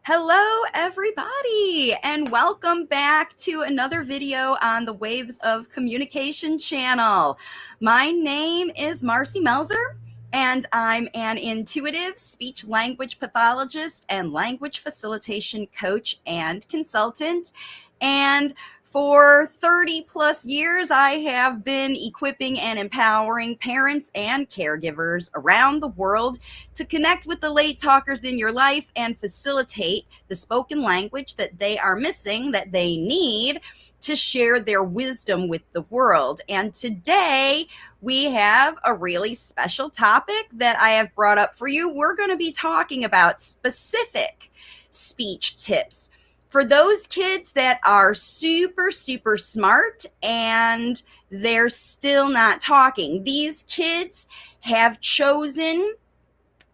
Hello, everybody, and welcome back to another video on the Waves of Communication channel. My name is Marci Melzer, and I'm an intuitive speech language pathologist and language facilitation coach and consultant. And for 30 plus years, I have been equipping and empowering parents and caregivers around the world to connect with the late talkers in your life and facilitate the spoken language that they are missing, that they need to share their wisdom with the world. And today we have a really special topic that I have brought up for you. We're going to be talking about specific speech tips for those kids that are super, super smart and they're still not talking. These kids have chosen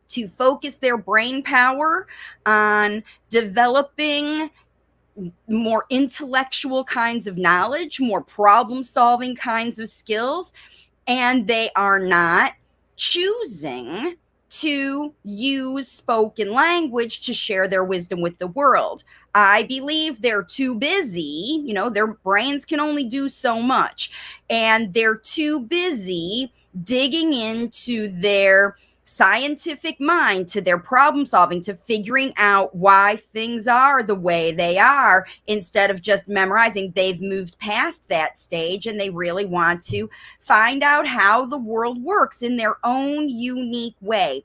to focus their brain power on developing more intellectual kinds of knowledge, more problem-solving kinds of skills, and they are not choosing to use spoken language to share their wisdom with the world. I believe they're too busy, their brains can only do so much, and they're too busy digging into their scientific mind, to their problem solving, to figuring out why things are the way they are instead of just memorizing. They've moved past that stage and they really want to find out how the world works in their own unique way.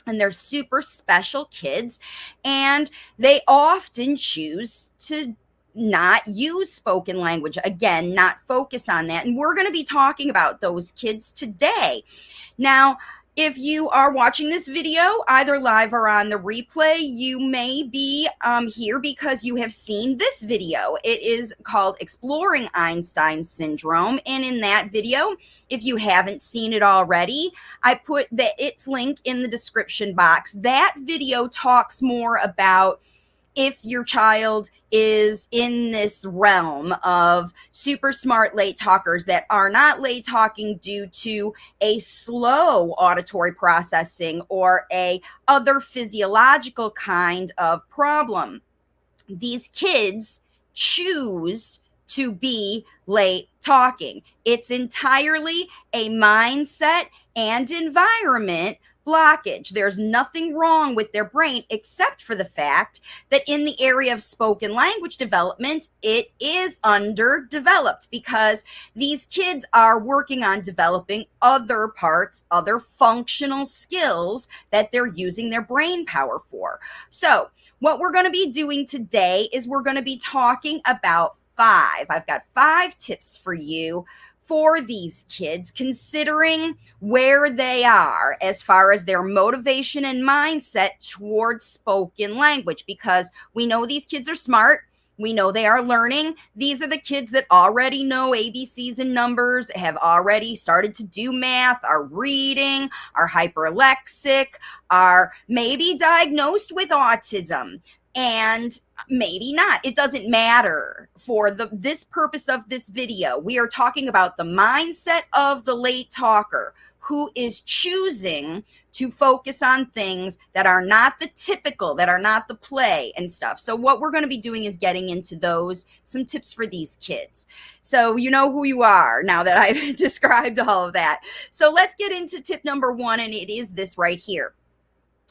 And they're super special kids, and they often choose to not use spoken language. Again, not focus on that. And we're going to be talking about those kids today. Now, if you are watching this video, either live or on the replay, you may be here because you have seen this video. It is called Exploring Einstein Syndrome. And in that video, if you haven't seen it already, I put its link in the description box. That video talks more about if your child is in this realm of super smart late talkers that are not late talking due to a slow auditory processing or a other physiological kind of problem. These kids choose to be late talking. It's entirely a mindset and environment blockage. There's nothing wrong with their brain except for the fact that in the area of spoken language development, it is underdeveloped because these kids are working on developing other parts, other functional skills that they're using their brain power for. So what we're going to be doing today is we're going to be talking about I've got 5 tips for you for these kids, considering where they are as far as their motivation and mindset towards spoken language, because we know these kids are smart. We know they are learning. These are the kids that already know ABCs and numbers, have already started to do math, are reading, are hyperlexic, are maybe diagnosed with autism, and maybe not. It doesn't matter for this purpose of this video. We are talking about the mindset of the late talker who is choosing to focus on things that are not the typical, that are not the play and stuff. So what we're going to be doing is getting into some tips for these kids. So you know who you are now that I've described all of that. So let's get into tip number 1, and it is this right here.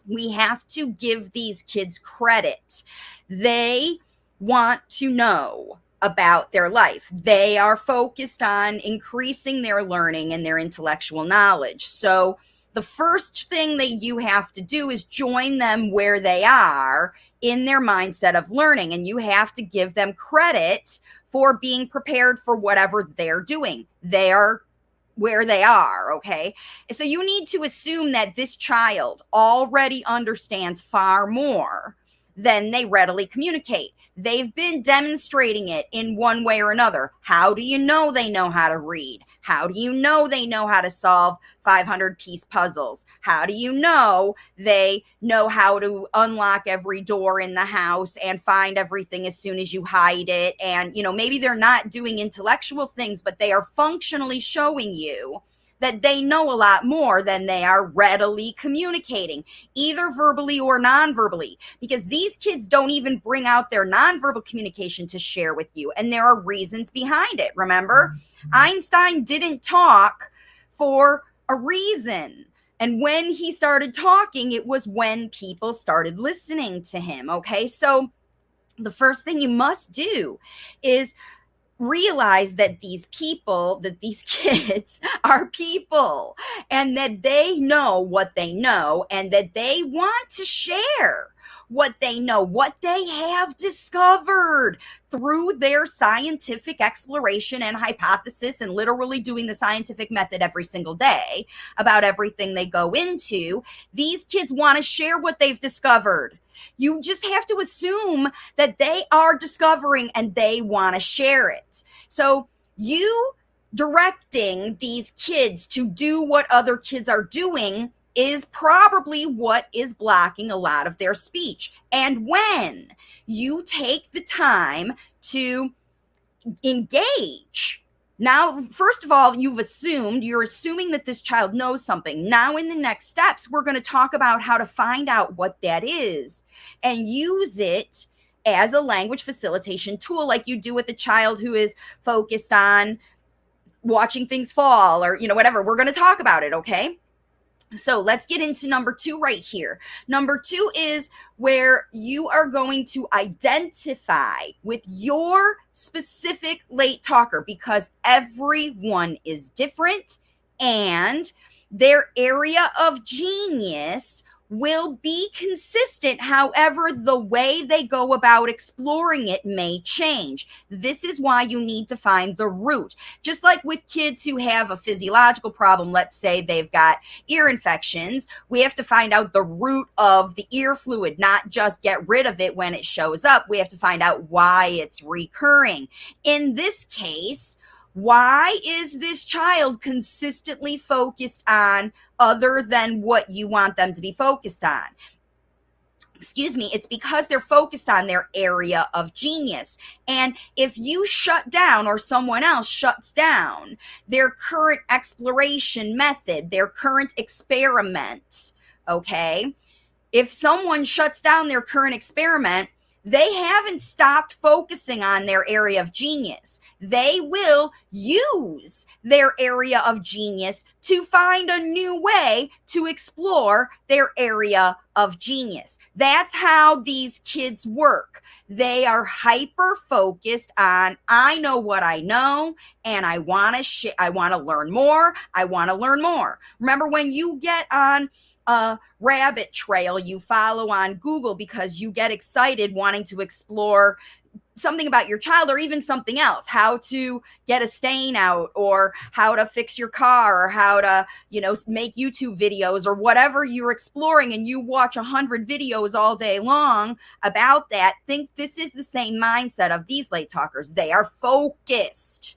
We have to give these kids credit. They want to know about their life. They are focused on increasing their learning and their intellectual knowledge. So the first thing that you have to do is join them where they are in their mindset of learning. And you have to give them credit for being prepared for whatever they're doing. They are where they are, okay? So you need to assume that this child already understands far more than they readily communicate. They've been demonstrating it in one way or another. How do you know they know how to read? How do you know they know how to solve 500-piece puzzles? How do you know they know how to unlock every door in the house and find everything as soon as you hide it? And, maybe they're not doing intellectual things, but they are functionally showing you that they know a lot more than they are readily communicating, either verbally or non-verbally, because these kids don't even bring out their non-verbal communication to share with you. And there are reasons behind it. Remember, Einstein didn't talk for a reason. And when he started talking, it was when people started listening to him. Okay, so the first thing you must do is realize that these kids are people, and that they know what they know, and that they want to share what they know, what they have discovered through their scientific exploration and hypothesis, and literally doing the scientific method every single day about everything they go into. These kids want to share what they've discovered. You just have to assume that they are discovering and they want to share it. So you directing these kids to do what other kids are doing is probably what is blocking a lot of their speech. And when you take the time to engage, now, first of all, you're assuming that this child knows something. Now, in the next steps, we're going to talk about how to find out what that is and use it as a language facilitation tool, like you do with a child who is focused on watching things fall, or, whatever. We're going to talk about it, okay? So let's get into number 2 right here. Number 2 is where you are going to identify with your specific late talker, because everyone is different and their area of genius will be consistent. However, the way they go about exploring it may change. This is why you need to find the root. Just like with kids who have a physiological problem, let's say they've got ear infections, we have to find out the root of the ear fluid, not just get rid of it when it shows up. We have to find out why it's recurring. In this case, why is this child consistently focused on other than what you want them to be focused on? It's because they're focused on their area of genius. And if you shut down, or someone else shuts down, their current exploration method, their current experiment, okay? If someone shuts down their current experiment, they haven't stopped focusing on their area of genius. They will use their area of genius to find a new way to explore their area of genius. That's how these kids work. They are hyper focused on, I know what I know, and I want to learn more. I want to learn more. Remember, when you get on a rabbit trail you follow on Google because you get excited wanting to explore something about your child, or even something else, how to get a stain out, or how to fix your car, or how to, make YouTube videos, or whatever you're exploring, and you watch 100 videos all day long about that. Think this is the same mindset of these late talkers. They are focused.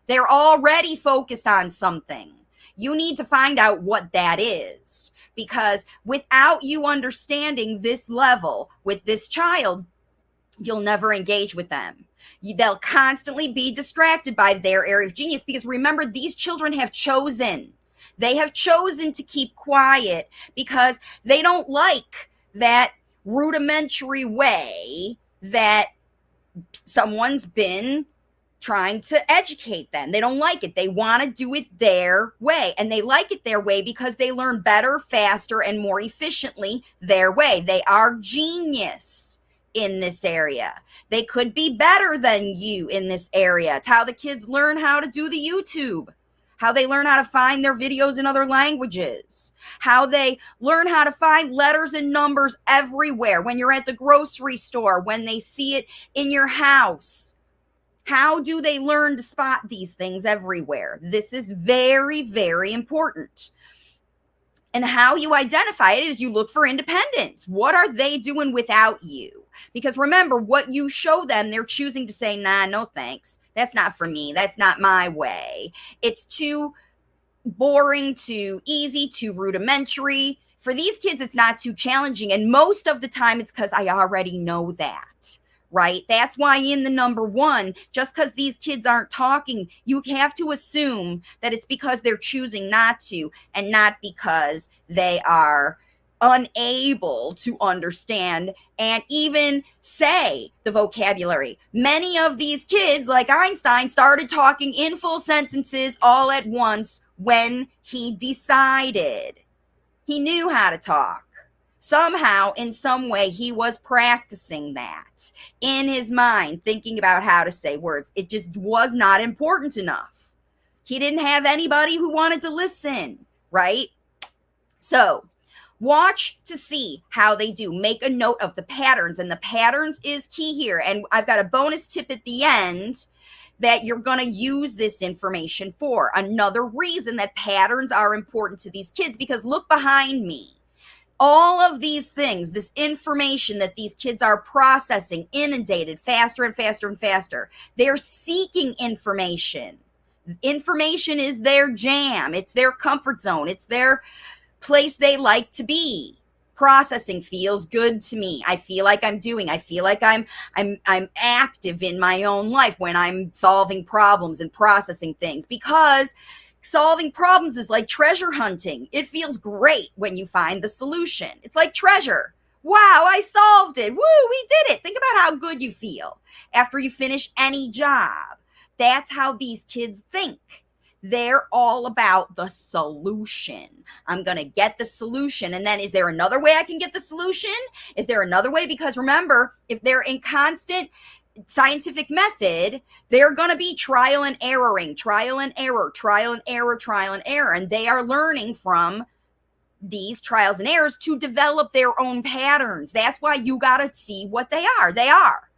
They're already focused on something. You need to find out what that is, because without you understanding this level with this child, you'll never engage with them. They'll constantly be distracted by their area of genius, because remember, these children have chosen. They have chosen to keep quiet because they don't like that rudimentary way that someone's been trying to educate them. They don't like it. They want to do it their way. And they like it their way because they learn better, faster, and more efficiently their way. They are genius in this area. They could be better than you in this area. It's how the kids learn how to do the YouTube, how they learn how to find their videos in other languages, how they learn how to find letters and numbers everywhere. When you're at the grocery store, when they see it in your house. How do they learn to spot these things everywhere? This is very, very important. And how you identify it is you look for independence. What are they doing without you? Because remember, what you show them, they're choosing to say, nah, no thanks. That's not for me. That's not my way. It's too boring, too easy, too rudimentary. For these kids, it's not too challenging. And most of the time, it's because I already know that. right? That's why in the number one, just because these kids aren't talking, you have to assume that it's because they're choosing not to and not because they are unable to understand and even say the vocabulary. Many of these kids, like Einstein, started talking in full sentences all at once when he decided. He knew how to talk. Somehow, in some way, he was practicing that in his mind, thinking about how to say words. It just was not important enough. He didn't have anybody who wanted to listen, right? So, watch to see how they do. Make a note of the patterns, and the patterns is key here. And I've got a bonus tip at the end that you're going to use this information for. Another reason that patterns are important to these kids, because look behind me. All of these things, this information that these kids are processing, inundated faster and faster and faster. They're seeking information. Information is their jam. It's their comfort zone. It's their place they like to be. Processing feels good to me. I feel like I'm doing. I feel like I'm active in my own life when I'm solving problems and processing things, because solving problems is like treasure hunting. It feels great when you find the solution. It's like treasure. Wow, I solved it. Woo, we did it. Think about how good you feel after you finish any job. That's how these kids think. They're all about the solution. I'm going to get the solution. And then is there another way I can get the solution? Is there another way? Because remember, if they're in constant scientific method, they're going to be trial and erroring, trial and error, trial and error, trial and error. And they are learning from these trials and errors to develop their own patterns. That's why you got to see what they are. They are.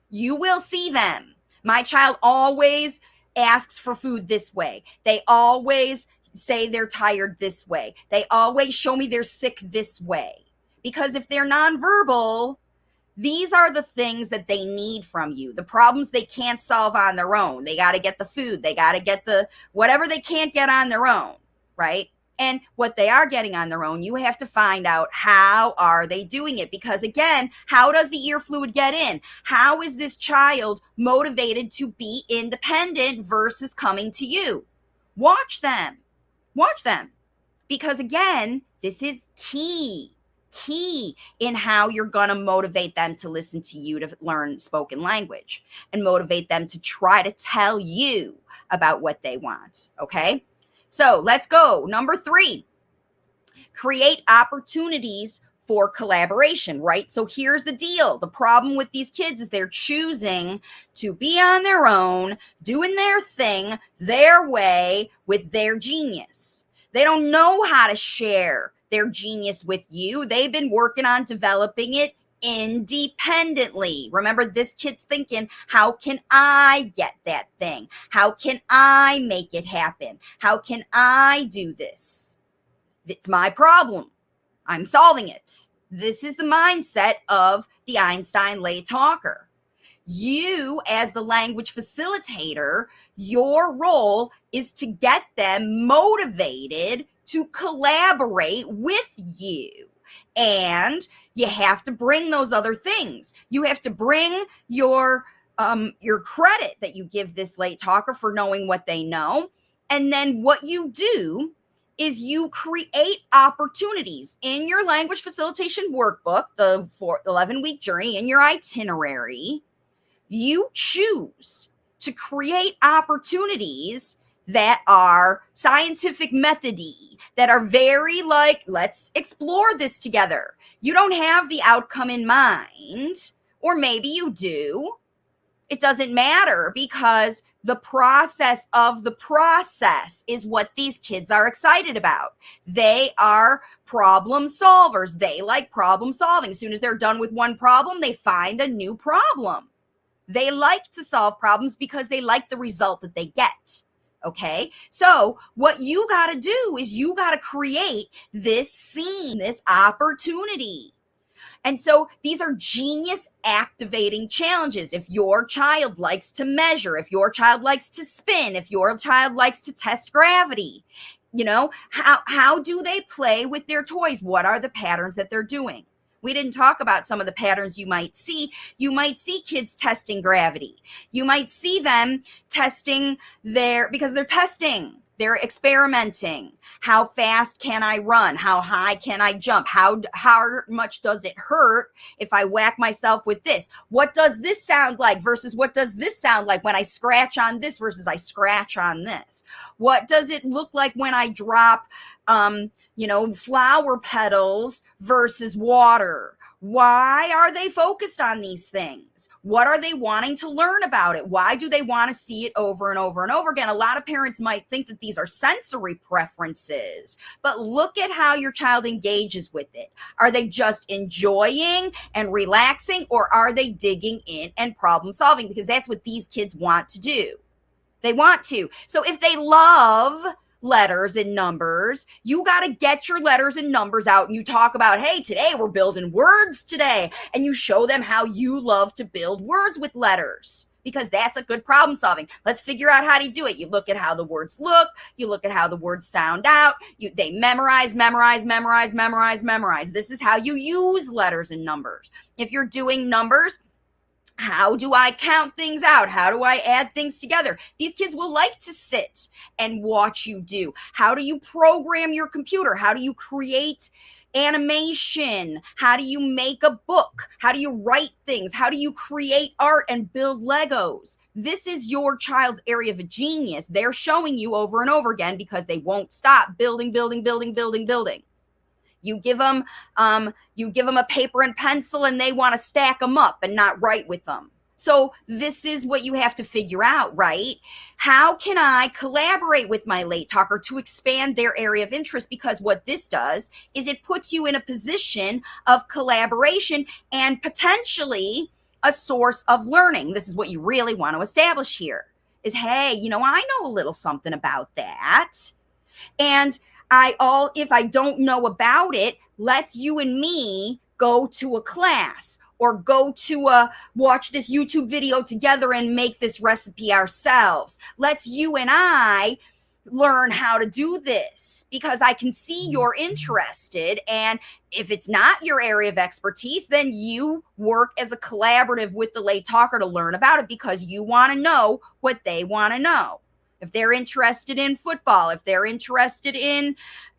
You will see them. My child always asks for food this way. They always say they're tired this way. They always show me they're sick this way. Because if they're nonverbal, these are the things that they need from you. The problems they can't solve on their own. They got to get the food. They got to get the whatever they can't get on their own, right? And what they are getting on their own, you have to find out how are they doing it? Because again, how does the ear fluid get in? How is this child motivated to be independent versus coming to you? Watch them. Watch them. Because again, this is key in how you're going to motivate them to listen to you to learn spoken language and motivate them to try to tell you about what they want. Okay. So let's go. Number 3, create opportunities for collaboration, right? So here's the deal. The problem with these kids is they're choosing to be on their own, doing their thing, their way, with their genius. They don't know how to share their genius with you. They've been working on developing it independently. Remember, this kid's thinking, how can I get that thing? How can I make it happen? How can I do this? It's my problem. I'm solving it. This is the mindset of the Einstein lay talker. You, as the language facilitator, your role is to get them motivated to collaborate with you. And you have to bring those other things. You have to bring your credit that you give this late talker for knowing what they know. And then what you do is you create opportunities in your language facilitation workbook, the 11-week journey, in your itinerary. You choose to create opportunities that are scientific methody, that are very like, let's explore this together. You don't have the outcome in mind, or maybe you do. It doesn't matter, because the process of the process is what these kids are excited about. They are problem solvers. They like problem solving. As soon as they're done with one problem, they find a new problem. They like to solve problems because they like the result that they get. Okay, so what you got to do is you got to create this scene, this opportunity. And so these are genius activating challenges. If your child likes to measure, if your child likes to spin, if your child likes to test gravity, you know, how do they play with their toys? What are the patterns that they're doing? We didn't talk about some of the patterns you might see. You might see kids testing gravity. You might see them testing because they're testing, they're experimenting. How fast can I run? How high can I jump? How much does it hurt if I whack myself with this? What does this sound like versus what does this sound like when I scratch on this versus I scratch on this? What does it look like when I drop, flower petals versus water? Why are they focused on these things? What are they wanting to learn about it? Why do they want to see it over and over and over again? A lot of parents might think that these are sensory preferences, but look at how your child engages with it. Are they just enjoying and relaxing, or are they digging in and problem solving? Because that's what these kids want to do. They want to. So if they love letters and numbers, you got to get your letters and numbers out, and you talk about, hey, today we're building words today, and you show them how you love to build words with letters, because that's a good problem solving. Let's figure out how to do it. You look at how the words look, you look at how the words sound out, they memorize. This is how you use letters and numbers. If you're doing numbers, how do I count things out? How do I add things together? These kids will like to sit and watch you do. How do you program your computer? How do you create animation? How do you make a book? How do you write things? How do you create art and build Legos? This is your child's area of genius. They're showing you over and over again because they won't stop building. You give them a paper and pencil, and they want to stack them up and not write with them. So this is what you have to figure out, right? How can I collaborate with my late talker to expand their area of interest? Because what this does is it puts you in a position of collaboration and potentially a source of learning. This is what you really want to establish here is, hey, I know a little something about that. And if I don't know about it, let's you and me go to a class or go to watch this YouTube video together and make this recipe ourselves. Let's you and I learn how to do this because I can see you're interested. And if it's not your area of expertise, then you work as a collaborative with the late talker to learn about it because you want to know what they want to know. If they're interested in football, if they're interested in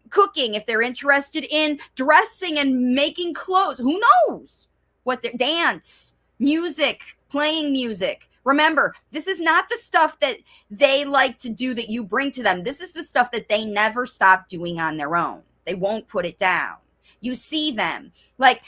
cooking, if they're interested in dressing and making clothes, who knows what their dance, music, playing music. Remember, this is not the stuff that they like to do that you bring to them. This is the stuff that they never stop doing on their own. They won't put it down. You see them like,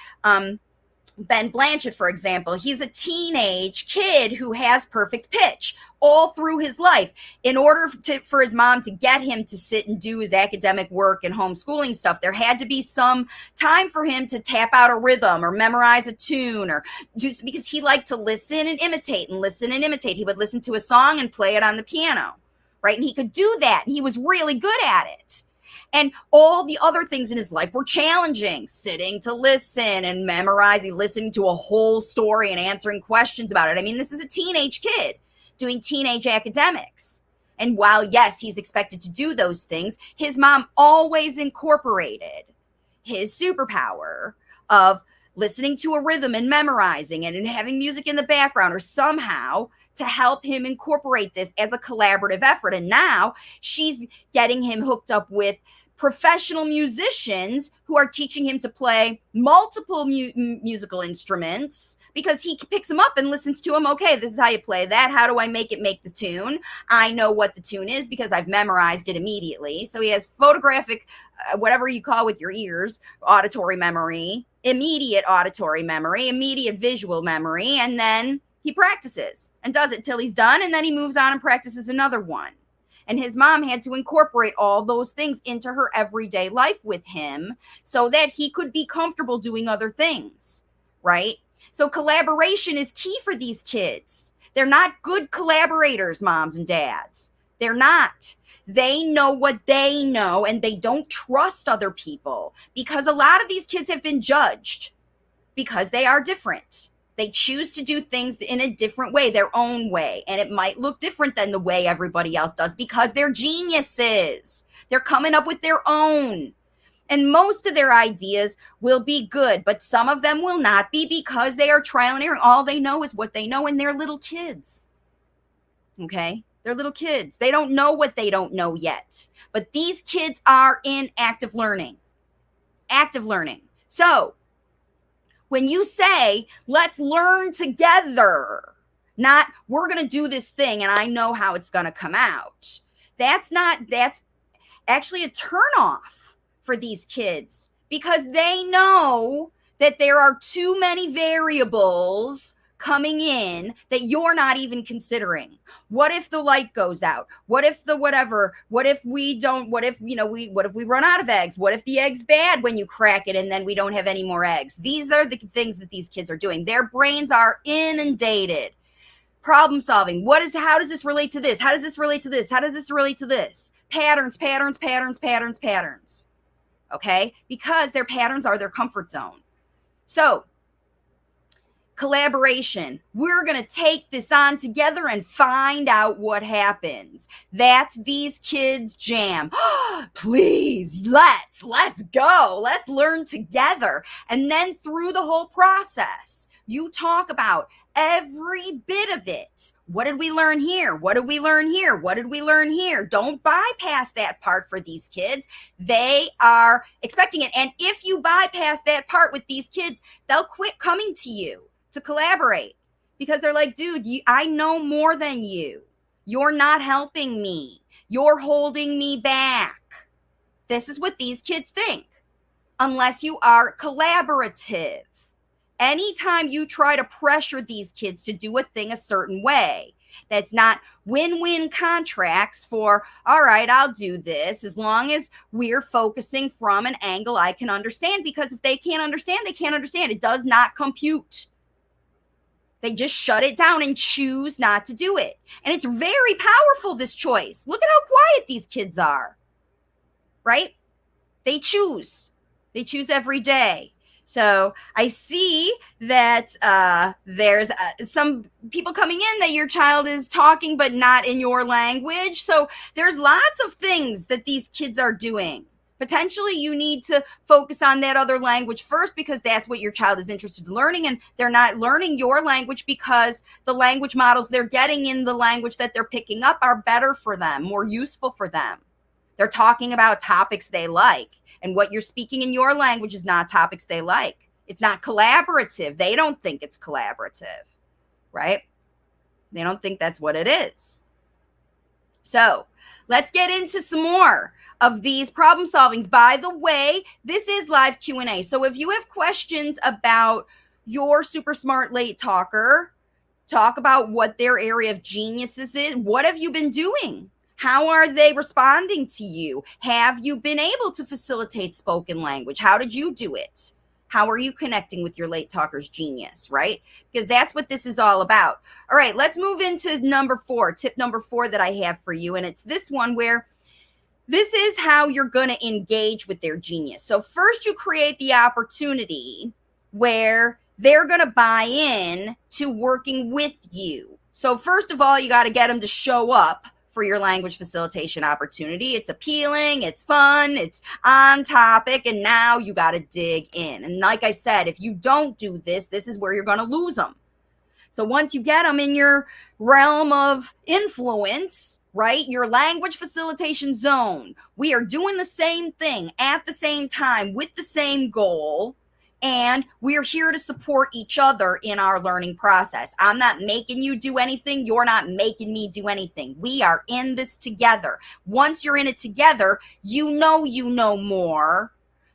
Ben Blanchett, for example, he's a teenage kid who has perfect pitch all through his life. In order for his mom to get him to sit and do his academic work and homeschooling stuff, there had to be some time for him to tap out a rhythm or memorize a tune or just because he liked to listen and imitate and listen and imitate. He would listen to a song and play it on the piano, right? And he could do that. And he was really good at it. And all the other things in his life were challenging, sitting to listen and memorizing, listening to a whole story and answering questions about it. I mean, this is a teenage kid doing teenage academics. And while, yes, he's expected to do those things, his mom always incorporated his superpower of listening to a rhythm and memorizing it and having music in the background or somehow to help him incorporate this as a collaborative effort. And now she's getting him hooked up with professional musicians who are teaching him to play multiple musical instruments because he picks them up and listens to them. Okay, this is how you play that. How do I make it make the tune? I know what the tune is because I've memorized it immediately. So he has photographic, whatever you call with your ears, auditory memory, immediate auditory memory, immediate visual memory, and then he practices and does it till he's done, and then he moves on and practices another one. And his mom had to incorporate all those things into her everyday life with him so that he could be comfortable doing other things, right? So collaboration is key for these kids. They're not good collaborators, moms and dads. They're not. They know what they know, and they don't trust other people because a lot of these kids have been judged because they are different. They choose to do things in a different way, their own way. And it might look different than the way everybody else does because they're geniuses. They're coming up with their own. And most of their ideas will be good, but some of them will not be because they are trial and error. All they know is what they know, and they're little kids. Okay? They're little kids. They don't know what they don't know yet. But these kids are in active learning. Active learning. So when you say, let's learn together, not we're going to do this thing and I know how it's going to come out. That's actually a turnoff for these kids because they know that there are too many variables coming in that you're not even considering. What if the light goes out? What if the whatever? What if we don't? What if, what if we run out of eggs? What if the egg's bad when you crack it and then we don't have any more eggs? These are the things that these kids are doing. Their brains are inundated. Problem solving. How does this relate to this? How does this relate to this? How does this relate to this? Patterns. Okay? Because their patterns are their comfort zone. So, collaboration. We're going to take this on together and find out what happens. That's these kids' jam. Please, let's go. Let's learn together. And then through the whole process, you talk about every bit of it. What did we learn here? What did we learn here? What did we learn here? Don't bypass that part for these kids. They are expecting it. And if you bypass that part with these kids, they'll quit coming to you to collaborate because they're like, dude, I know more than you. You're not helping me. You're holding me back. This is what these kids think, unless you are collaborative. Anytime you try to pressure these kids to do a thing a certain way, that's not win-win contracts for, all right, I'll do this as long as we're focusing from an angle I can understand, because if they can't understand, they can't understand. It does not compute. They just shut it down and choose not to do it. And it's very powerful, this choice. Look at how quiet these kids are, right? They choose. They choose every day. So I see that there's some people coming in that your child is talking, but not in your language. So there's lots of things that these kids are doing. Potentially, you need to focus on that other language first because that's what your child is interested in learning. And they're not learning your language because the language models they're getting in the language that they're picking up are better for them, more useful for them. They're talking about topics they like. And what you're speaking in your language is not topics they like. It's not collaborative. They don't think it's collaborative, right? They don't think that's what it is. So let's get into some more of these problem solvings. By the way, this is live Q&A. So if you have questions about your super smart late talker, talk about what their area of genius is. What have you been doing? How are they responding to you? Have you been able to facilitate spoken language? How did you do it? How are you connecting with your late talker's genius, right? Because that's what this is all about. All right, let's move into number 4, tip number 4 that I have for you. And it's this one where this is how you're going to engage with their genius. So first you create the opportunity where they're going to buy in to working with you. So first of all, you got to get them to show up for your language facilitation opportunity. It's appealing, it's fun, it's on topic, and now you got to dig in. And like I said, if you don't do this, this is where you're going to lose them. So once you get them in your realm of influence, right, your language facilitation zone, we are doing the same thing at the same time with the same goal. And we're here to support each other in our learning process. I'm not making you do anything. You're not making me do anything. We are in this together. Once you're in it together, you know more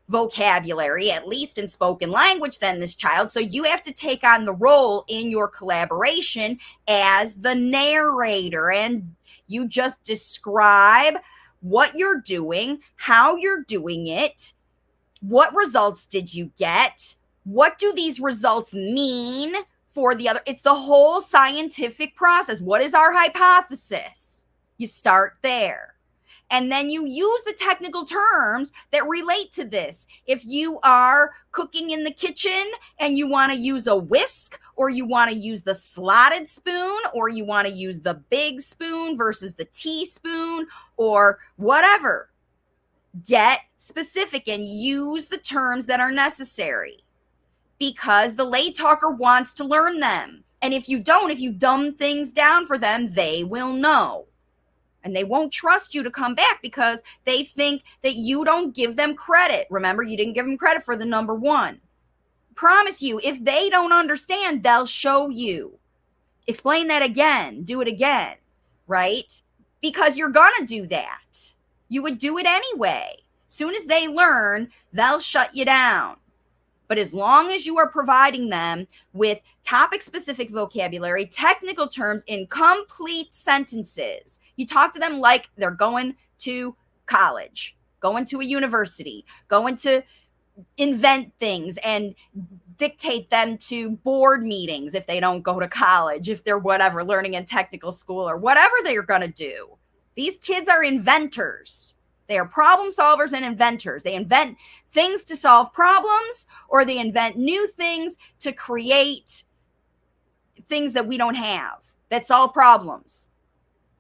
vocabulary, at least in spoken language, than this child. So you have to take on the role in your collaboration as the narrator. And you just describe what you're doing, how you're doing it. What results did you get? What do these results mean for the other? It's the whole scientific process. What is our hypothesis? You start there. And then you use the technical terms that relate to this. If you are cooking in the kitchen and you want to use a whisk, or you want to use the slotted spoon, or you want to use the big spoon versus the teaspoon, or whatever, Get specific and use the terms that are necessary, because the late talker wants to learn them. And if you dumb things down for them, they will know. And they won't trust you to come back because they think that you don't give them credit. Remember, you didn't give them credit for the number one. Promise you, if they don't understand, they'll show you. Explain that again. Do it again, right? Because you're going to do that. You would do it anyway. Soon as they learn, they'll shut you down. But as long as you are providing them with topic-specific vocabulary, technical terms in complete sentences, you talk to them like they're going to college, going to a university, going to invent things and dictate them to board meetings if they don't go to college, if they're whatever, learning in technical school or whatever they're going to do. These kids are inventors. They are problem solvers and inventors. They invent things to solve problems, or they invent new things to create things that we don't have that solve problems.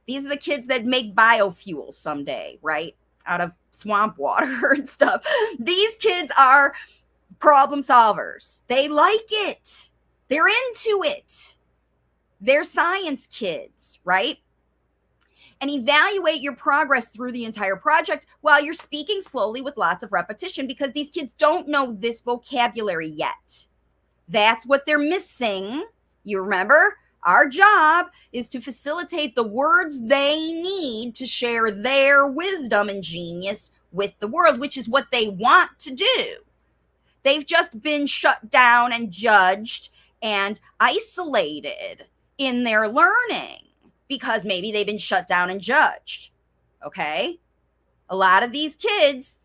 These are the kids that make biofuels someday, right? Out of swamp water and stuff. These kids are problem solvers. They like it. They're into it. They're science kids, right? And evaluate your progress through the entire project while you're speaking slowly with lots of repetition, because these kids don't know this vocabulary yet. That's what they're missing. You remember, our job is to facilitate the words they need to share their wisdom and genius with the world, which is what they want to do. They've just been shut down and judged and isolated in their learning, because maybe they've been shut down and judged, okay? A lot of these kids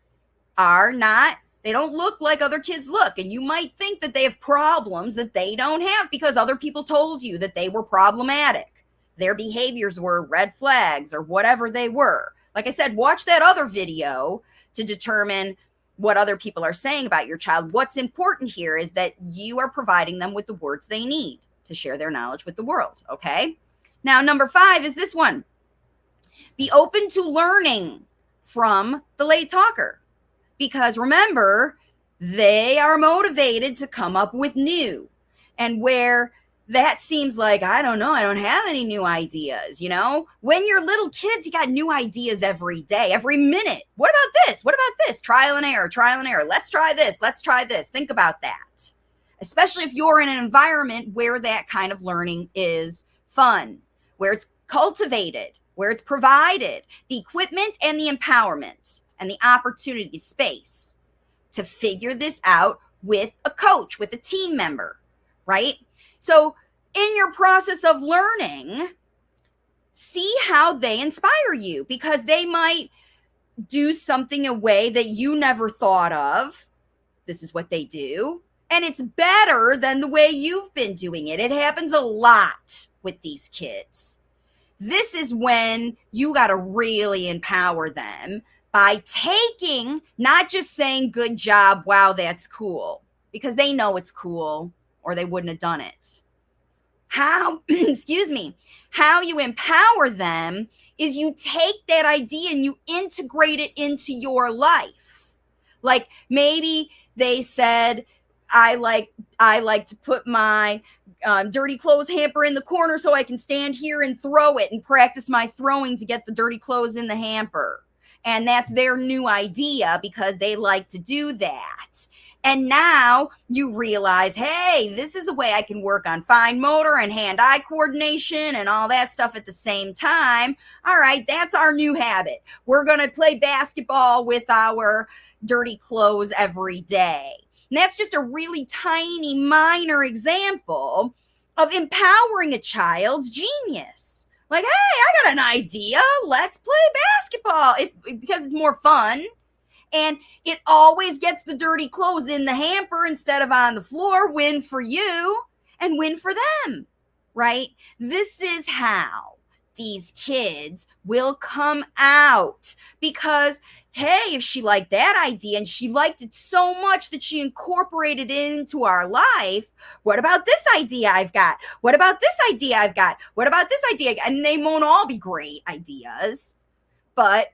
they don't look like other kids look. And you might think that they have problems that they don't have because other people told you that they were problematic. Their behaviors were red flags or whatever they were. Like I said, watch that other video to determine what other people are saying about your child. What's important here is that you are providing them with the words they need to share their knowledge with the world, okay? Now, number 5 is this one. Be open to learning from the late talker, because remember, they are motivated to come up with new. And where that seems like, I don't know, I don't have any new ideas, you know? When you're little kids, you got new ideas every day, every minute. What about this? What about this? Trial and error, trial and error. Let's try this. Let's try this. Think about that. Especially if you're in an environment where that kind of learning is fun, where it's cultivated, where it's provided, the equipment and the empowerment and the opportunity space to figure this out with a coach, with a team member, right? So in your process of learning, see how they inspire you, because they might do something a way that you never thought of. This is what they do. And it's better than the way you've been doing it. It happens a lot with these kids. This is when you got to really empower them by taking, not just saying, good job, wow, that's cool, because they know it's cool or they wouldn't have done it. How, excuse me, how you empower them is you take that idea and you integrate it into your life. Like maybe they said, I like to put my dirty clothes hamper in the corner so I can stand here and throw it and practice my throwing to get the dirty clothes in the hamper. And that's their new idea because they like to do that. And now you realize, hey, this is a way I can work on fine motor and hand-eye coordination and all that stuff at the same time. All right, that's our new habit. We're going to play basketball with our dirty clothes every day. And that's just a really tiny, minor example of empowering a child's genius. Like, hey, I got an idea. Let's play basketball. Because it's more fun. And it always gets the dirty clothes in the hamper instead of on the floor. Win for you and win for them, right? This is how these kids will come out, because, hey, if she liked that idea and she liked it so much that she incorporated it into our life, what about this idea I've got? What about this idea I've got? What about this idea? And they won't all be great ideas, but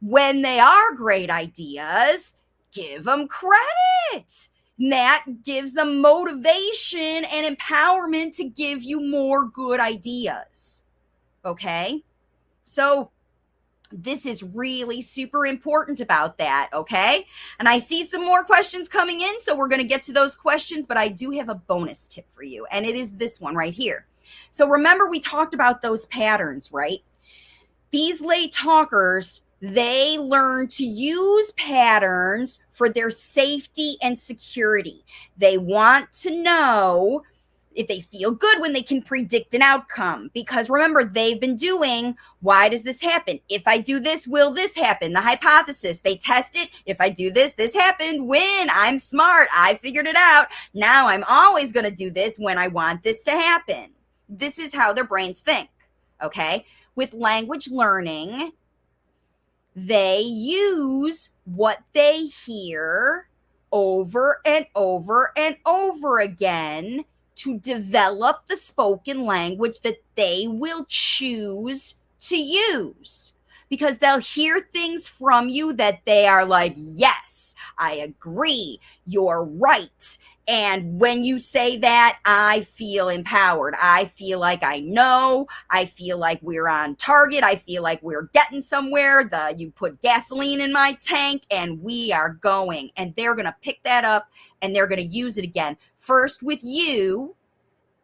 When they are great ideas, give them credit. That gives them motivation and empowerment to give you more good ideas. Okay? So this is really super important about that, okay? And I see some more questions coming in, so we're going to get to those questions, but I do have a bonus tip for you, and it is this one right here. So remember, we talked about those patterns, right? These late talkers, they learn to use patterns for their safety and security. They want to know if they feel good when they can predict an outcome, because remember, they've been doing, why does this happen? If I do this, will this happen? The hypothesis, they test it. If I do this, this happened. When I'm smart, I figured it out. Now I'm always going to do this when I want this to happen. This is how their brains think. Okay. With language learning, they use what they hear over and over and over again to develop the spoken language that they will choose to use. Because they'll hear things from you that they are like, yes, I agree, you're right. And when you say that, I feel empowered. I feel like I know. I feel like we're on target. I feel like we're getting somewhere. You put gasoline in my tank and we are going. And they're going to pick that up and they're going to use it again. First with you,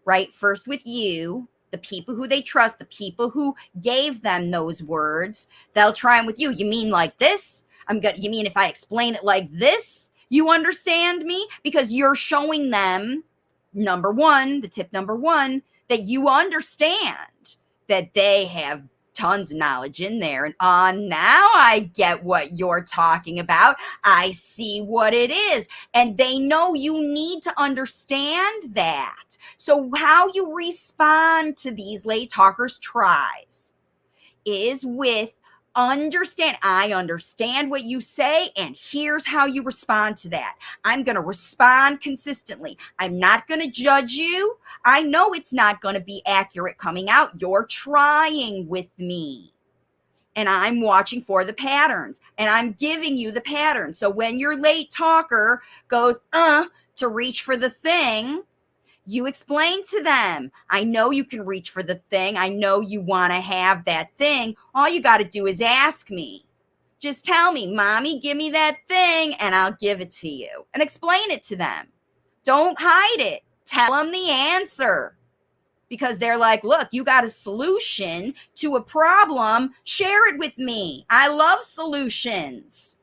right? First with you, the people who they trust, the people who gave them those words. They'll try them with you. You mean like this? You mean if I explain it like this, you understand me? Because you're showing them, number one, the tip number one, that you understand that they have tons of knowledge in there. And now I get what you're talking about. I see what it is. And they know you need to understand that. So how you respond to these late talkers' tries is with I understand what you say, and here's how you respond to that. I'm going to respond consistently. I'm not going to judge you. I know it's not going to be accurate coming out. You're trying with me. And I'm watching for the patterns, and I'm giving you the patterns. So when your late talker goes, to reach for the thing, you explain to them, I know you can reach for the thing. I know you want to have that thing. All you got to do is ask me. Just tell me, Mommy, give me that thing, and I'll give it to you. And explain it to them. Don't hide it. Tell them the answer. Because they're like, look, you got a solution to a problem. Share it with me. I love solutions.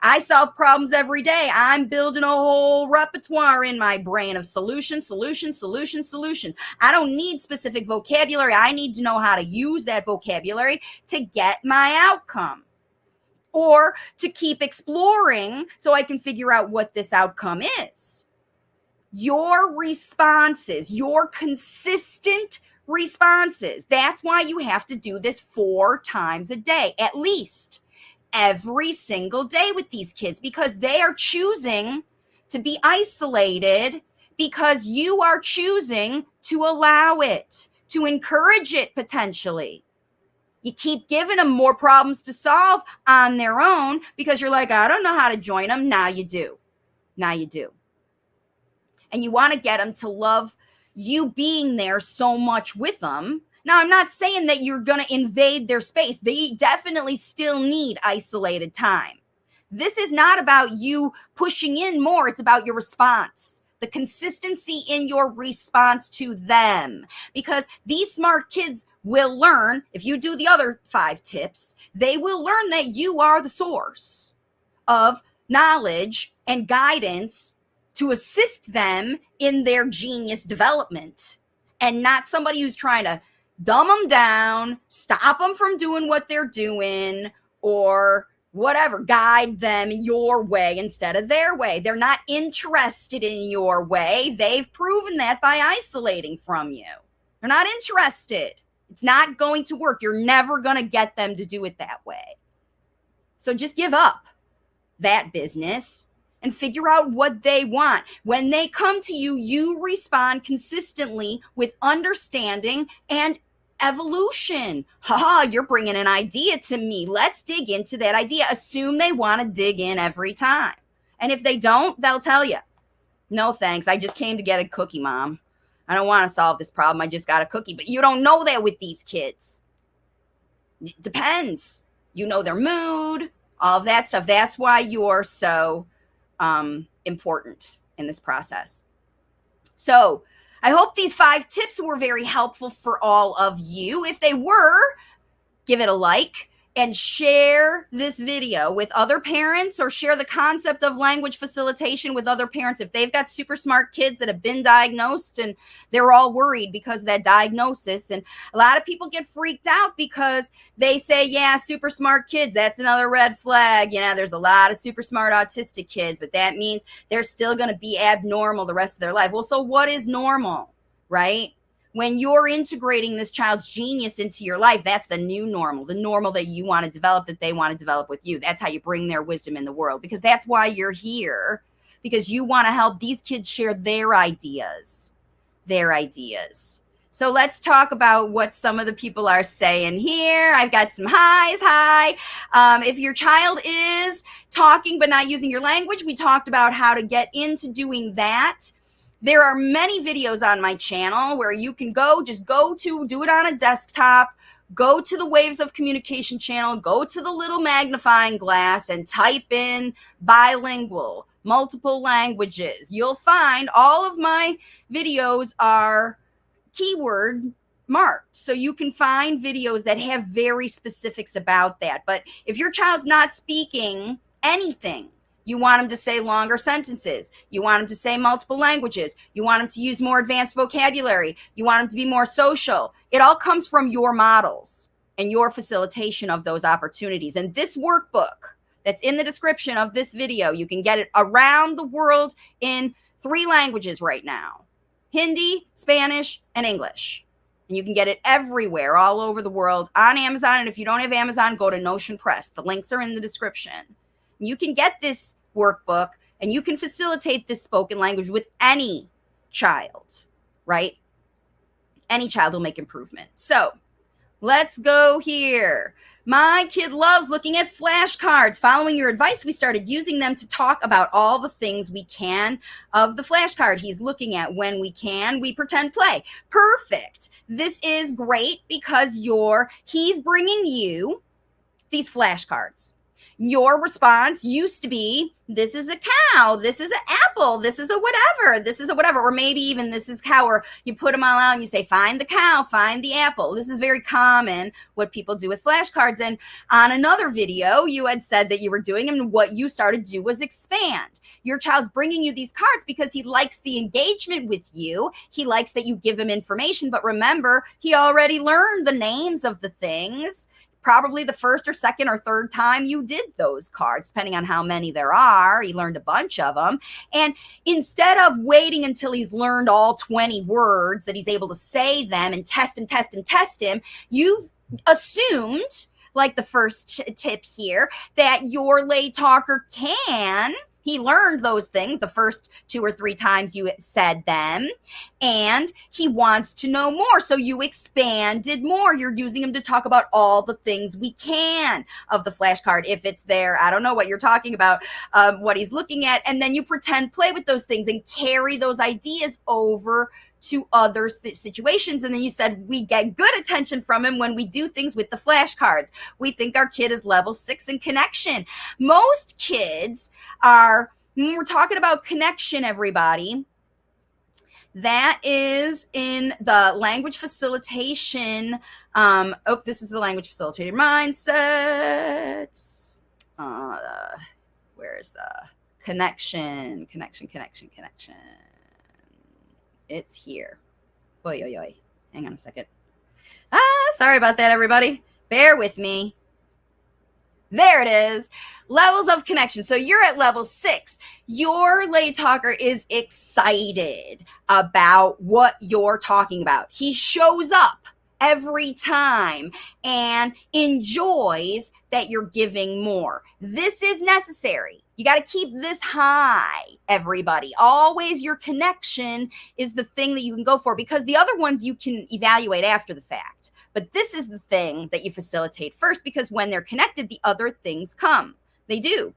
I solve problems every day. I'm building a whole repertoire in my brain of solution. I don't need specific vocabulary. I need to know how to use that vocabulary to get my outcome, or to keep exploring so I can figure out what this outcome is. Your responses, your consistent responses. That's why you have to do this 4 times a day, at least. Every single day with these kids, because they are choosing to be isolated, because you are choosing to allow it, to encourage it potentially. You keep giving them more problems to solve on their own because you're like, I don't know how to join them. Now you do. And you want to get them to love you being there so much with them. Now, I'm not saying that you're going to invade their space. They definitely still need isolated time. This is not about you pushing in more. It's about your response, the consistency in your response to them. Because these smart kids will learn, if you do the other 5 tips, they will learn that you are the source of knowledge and guidance to assist them in their genius development, and not somebody who's trying to dumb them down, stop them from doing what they're doing, or whatever, guide them your way instead of their way. They're not interested in your way. They've proven that by isolating from you. They're not interested. It's not going to work. You're never going to get them to do it that way. So just give up that business and figure out what they want. When they come to you, you respond consistently with understanding and Evolution. Haha, you're bringing an idea to me. Let's dig into that idea. Assume they want to dig in every time. And if they don't, they'll tell you, no thanks. I just came to get a cookie, Mom. I don't want to solve this problem. I just got a cookie. But you don't know that with these kids. It depends. You know their mood, all of that stuff. That's why you're so important in this process. So I hope these 5 tips were very helpful for all of you. If they were, give it a like and share this video with other parents, or share the concept of language facilitation with other parents. If they've got super smart kids that have been diagnosed and they're all worried because of that diagnosis. And a lot of people get freaked out because they say, yeah, super smart kids, that's another red flag. You know, there's a lot of super smart autistic kids, but that means they're still going to be abnormal the rest of their life. Well, so what is normal, right? When you're integrating this child's genius into your life, that's the new normal, the normal that you want to develop, that they want to develop with you. That's how you bring their wisdom in the world, because that's why you're here, because you want to help these kids share their ideas. So let's talk about what some of the people are saying here. I've got some highs. Hi. If your child is talking but not using your language, we talked about how to get into doing that. There are many videos on my channel where you can do it on a desktop, go to the Waves of Communication channel, go to the little magnifying glass and type in bilingual, multiple languages. You'll find all of my videos are keyword marked. So you can find videos that have very specifics about that. But if your child's not speaking anything, you want them to say longer sentences. You want them to say multiple languages. You want them to use more advanced vocabulary. You want them to be more social. It all comes from your models and your facilitation of those opportunities. And this workbook that's in the description of this video, you can get it around the world in 3 languages right now: Hindi, Spanish, and English. And you can get it everywhere, all over the world, on Amazon. And if you don't have Amazon, go to Notion Press. The links are in the description. You can get this workbook and you can facilitate this spoken language with any child, right? Any child will make improvement. So let's go here. My kid loves looking at flashcards. Following your advice, we started using them to talk about all the things we can of the flashcard he's looking at. When we can, we pretend play. Perfect. This is great because he's bringing you these flashcards. Your response used to be, this is a cow, this is an apple, this is a whatever, or maybe even this is cow, or you put them all out and you say, find the cow, find the apple. This is very common what people do with flashcards. And on another video, you had said that you were doing them, and what you started to do was expand. Your child's bringing you these cards because he likes the engagement with you. He likes that you give him information, but remember, he already learned the names of the things. Probably the first or second or third time you did those cards, depending on how many there are. He learned a bunch of them. And instead of waiting until he's learned all 20 words that he's able to say them and test him, you've assumed, like the first tip here, that your lay talker can. He learned those things the first 2 or 3 times you said them, and he wants to know more. So you expanded more. You're using him to talk about all the things we can of the flashcard. If it's there, I don't know what you're talking about, what he's looking at. And then you pretend play with those things and carry those ideas over to other situations. And then you said, we get good attention from him when we do things with the flashcards. We think our kid is level 6 in connection. Most kids are, when we're talking about connection, everybody, that is in the language facilitation. This is the language facilitated mindsets. Where is the connection? It's here. Oy. Hang on a second. Sorry about that, everybody. Bear with me. There it is. Levels of connection. So you're at level 6. Your lay talker is excited about what you're talking about. He shows up every time and enjoys that you're giving more. This is necessary. You got to keep this high, everybody. Always your connection is the thing that you can go for, because the other ones you can evaluate after the fact. But this is the thing that you facilitate first, because when they're connected, the other things come. They do,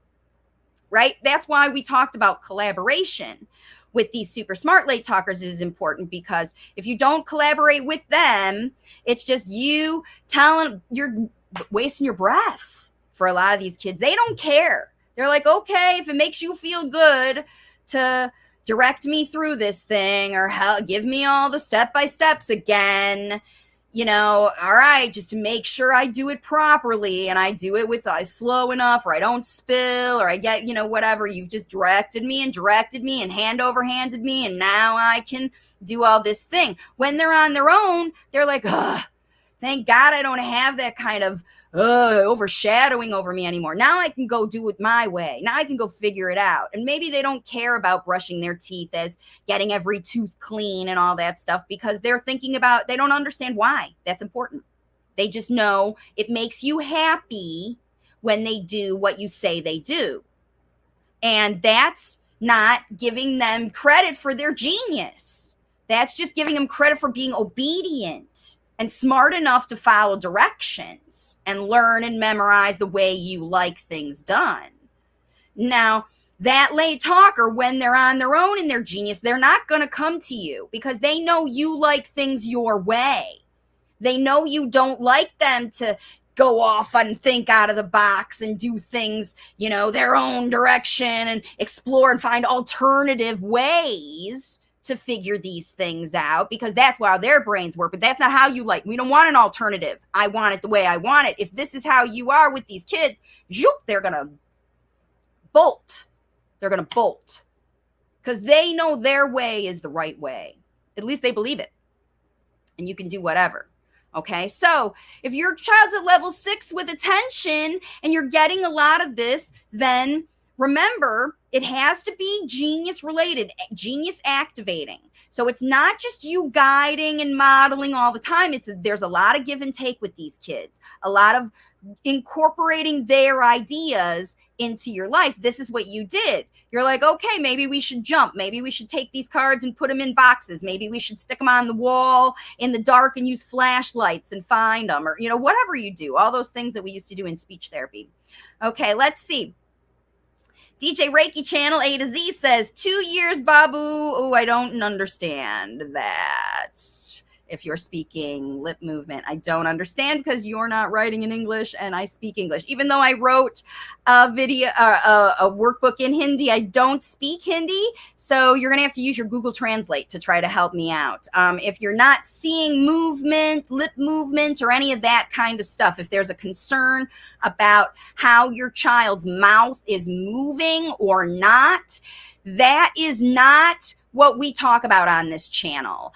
right? That's why we talked about collaboration with these super smart late talkers is important, because if you don't collaborate with them, it's just you telling, you're wasting your breath for a lot of these kids. They don't care. They're like, okay, if it makes you feel good to direct me through this thing, or give me all the step-by-steps again, you know, all right, just to make sure I do it properly, and I do it with slow enough, or I don't spill, or I get, you know, whatever. You've just directed me and hand over handed me, and now I can do all this thing. When they're on their own, they're like, ugh, thank God I don't have that kind of overshadowing over me anymore. Now I can go do it my way. Now I can go figure it out. And maybe they don't care about brushing their teeth as getting every tooth clean and all that stuff, because they're thinking about, they don't understand why that's important. They just know it makes you happy when they do what you say they do. And that's not giving them credit for their genius. That's just giving them credit for being obedient and smart enough to follow directions and learn and memorize the way you like things done. Now, that late talker, when they're on their own in their genius, they're not going to come to you, because they know you like things your way. They know you don't like them to go off and think out of the box and do things, you know, their own direction, and explore and find alternative ways to figure these things out, because that's how their brains work. But that's not how you like. We don't want an alternative. I want it the way I want it. If this is how you are with these kids, they're going to bolt. They're going to bolt, because they know their way is the right way. At least they believe it. And you can do whatever. Okay, so if your child's at level 6 with attention and you're getting a lot of this, then remember, it has to be genius related, genius activating. So it's not just you guiding and modeling all the time. There's a lot of give and take with these kids, a lot of incorporating their ideas into your life. This is what you did. You're like, okay, maybe we should jump. Maybe we should take these cards and put them in boxes. Maybe we should stick them on the wall in the dark and use flashlights and find them, or, you know, whatever you do, all those things that we used to do in speech therapy. Okay, let's see. DJ Reiki Channel A to Z says, 2 years, Babu. Oh, I don't understand that. If you're speaking lip movement, I don't understand, because you're not writing in English and I speak English. Even though I wrote a video, a workbook in Hindi, I don't speak Hindi. So you're going to have to use your Google Translate to try to help me out. If you're not seeing movement, lip movement, or any of that kind of stuff, if there's a concern about how your child's mouth is moving or not, that is not what we talk about on this channel.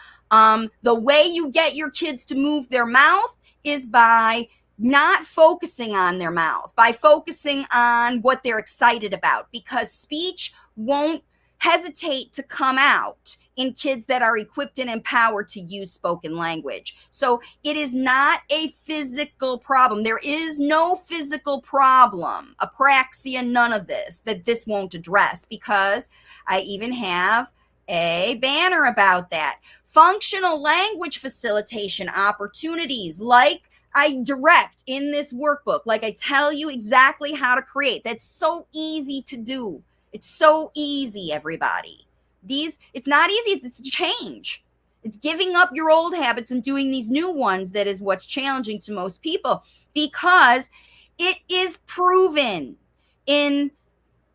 The way you get your kids to move their mouth is by not focusing on their mouth, by focusing on what they're excited about, because speech won't hesitate to come out in kids that are equipped and empowered to use spoken language. So it is not a physical problem. There is no physical problem, apraxia, none of this, that this won't address, because I even have a banner about that. Functional language facilitation opportunities, like I direct in this workbook, like I tell you exactly how to create. That's so easy to do. It's so easy, everybody. It's not easy, it's a change. It's giving up your old habits and doing these new ones that is what's challenging to most people, because it is proven in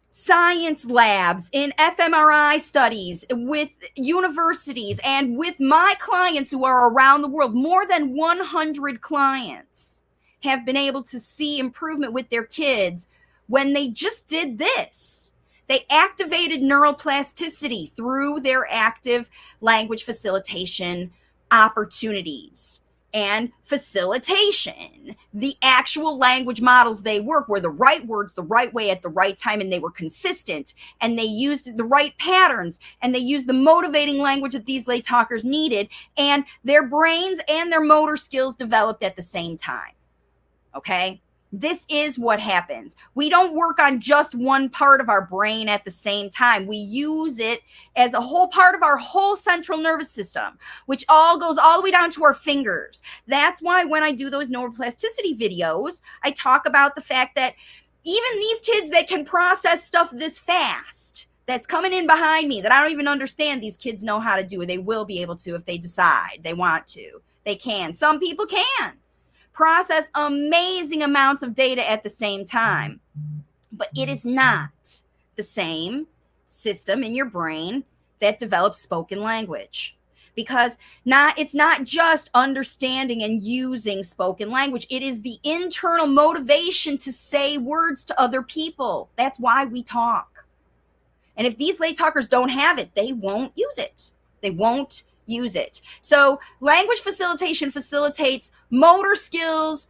science labs, in fMRI studies, with universities, and with my clients who are around the world. More than 100 clients have been able to see improvement with their kids when they just did this. They activated neuroplasticity through their active language facilitation opportunities. And facilitation, the actual language models they work were the right words, the right way, at the right time, and they were consistent, and they used the right patterns, and they used the motivating language that these late talkers needed, and their brains and their motor skills developed at the same time. Okay? This is what happens. We don't work on just one part of our brain at the same time. We use it as a whole part of our whole central nervous system, which all goes all the way down to our fingers. That's why when I do those neuroplasticity videos, I talk about the fact that even these kids that can process stuff this fast, that's coming in behind me, that I don't even understand, these kids know how to do it. They will be able to if they decide they want to. They can. Some people can process amazing amounts of data at the same time. But it is not the same system in your brain that develops spoken language. Because it's not just understanding and using spoken language. It is the internal motivation to say words to other people. That's why we talk. And if these late talkers don't have it, they won't use it. They won't use it. So language facilitation facilitates motor skills,